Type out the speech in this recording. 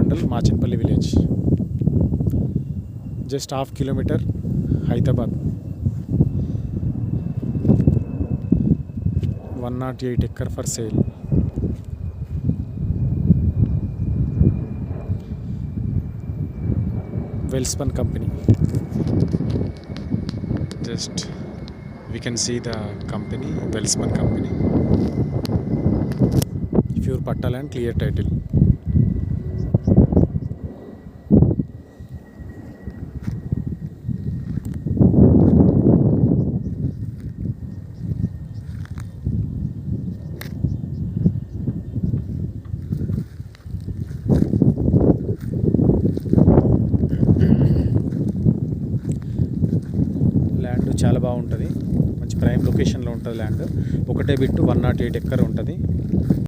Mandal, Machinpalli village. Just half kilometre Hyderabad. 108 acre for sale. Welspun company. Just we can see the company, Welspun company. Pure patta land, clear title. Land చాలా బాగుంటుంది, మంచి prime లొకేషన్లో ఉంటుంది land. ఒకటే bit 108 acre ఉంటుంది.